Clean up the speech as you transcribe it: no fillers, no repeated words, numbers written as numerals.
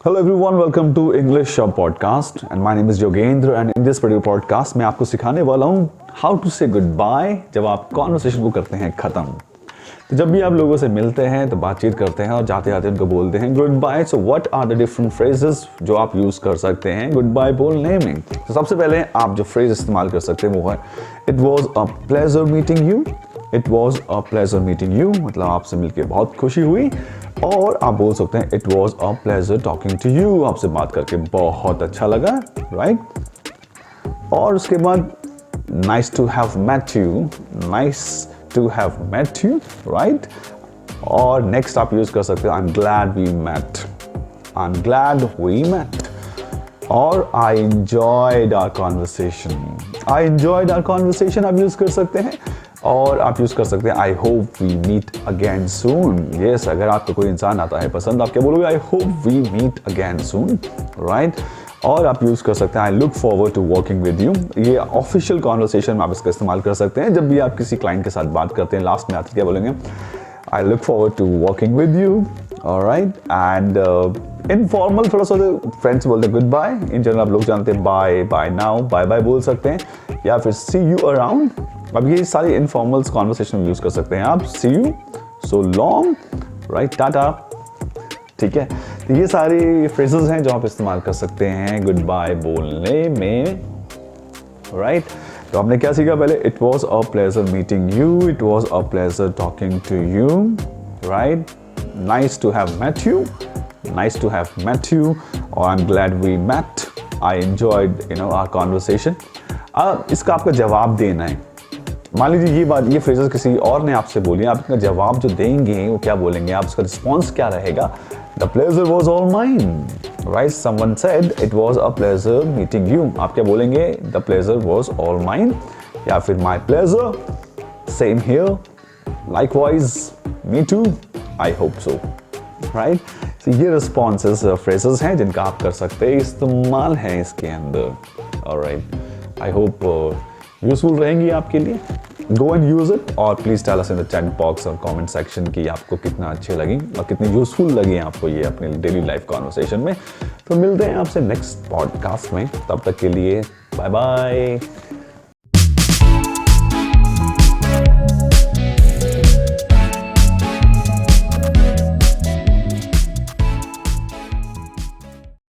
Hello everyone, welcome to English Shabd podcast and my name is Yogendra and in this particular podcast मैं आपको सिखाने वाला हूँ how to say goodbye जब आप conversation को करते हैं ख़त्म। तो जब भी आप लोगों से मिलते हैं तो बातचीत करते हैं और जाते जाते उनको बोलते हैं goodbye। So what are the different phrases जो आप यूज़ कर सकते हैं goodbye बोलने में? तो सबसे पहले आप जो phrase इस्तेमाल कर सकते हैं वो है It was a pleasure meeting you। It was a pleasure meeting you मतलब आपसे मिलके बहुत खुशी हुई। और आप बोल सकते हैं It was a pleasure talking to you आपसे बात करके बहुत अच्छा लगा, right? और उसके बाद Nice to have met you, nice to have met you, right? और next आप यूज कर सकते हैं I'm glad we met, I'm glad we met। और I enjoyed our conversation, I enjoyed our conversation आप यूज कर सकते हैं। और आप यूज़ कर सकते हैं I hope we meet again soon। yes, अगर आपको कोई इंसान आता है पसंद आप क्या बोलोगे I hope we meet again soon, right? और आप यूज़ कर सकते हैं I look forward to working with you। ये ऑफिशियल कॉन्वर्सेशन में आप इसका इस्तेमाल कर सकते हैं जब भी आप किसी क्लाइंट के साथ बात करते हैं लास्ट में आते क्या बोलेंगे I look forward to working with you, alright? and informal थोड़ा सा फ्रेंड्स बोलते हैं गुड बाय। इन जनरल आप लोग जानते हैं bye bye now bye bye बोल सकते हैं या फिर सी यू अराउंड। अब ये सारी इनफॉर्मल्स कॉन्वर्सेशन में यूज कर सकते हैं आप see you, so long, right, tata, ठीक है। तो ये सारी फ्रेजेस हैं जो आप इस्तेमाल कर सकते हैं गुड बाय बोलने में, राइट। तो आपने क्या सीखा पहले it was a pleasure meeting you, it was a pleasure talking to you, right, nice to have met you, nice to have met you, or I'm glad we met, I enjoyed our conversation। अब इसका आपका जवाब देना है। मान लीजिए ये phrases किसी और ने आपसे बोली, आप इसका जवाब जो देंगे वो क्या बोलेंगे, आप उसका रिस्पॉन्स क्या रहेगा। The pleasure was all mine, right? Someone said it was a pleasure meeting you, आप क्या बोलेंगे The pleasure was all mine, या फिर My pleasure, same here, likewise, me too, I hope so, right? तो ये responses phrases हैं जिनका आप कर सकते हैं, इस्तेमाल है इसके अंदर। ऑलराइट, आई होप यूजफुल रहेंगी आपके लिए। गो एंड यूज इट और please tell us in the chat box और कमेंट सेक्शन कि आपको कितना अच्छे लगी और कितनी यूजफुल लगी आपको ये अपने डेली लाइफ कॉन्वर्सेशन में। तो मिलते हैं आपसे नेक्स्ट पॉडकास्ट में, तब तक के लिए बाय बाय।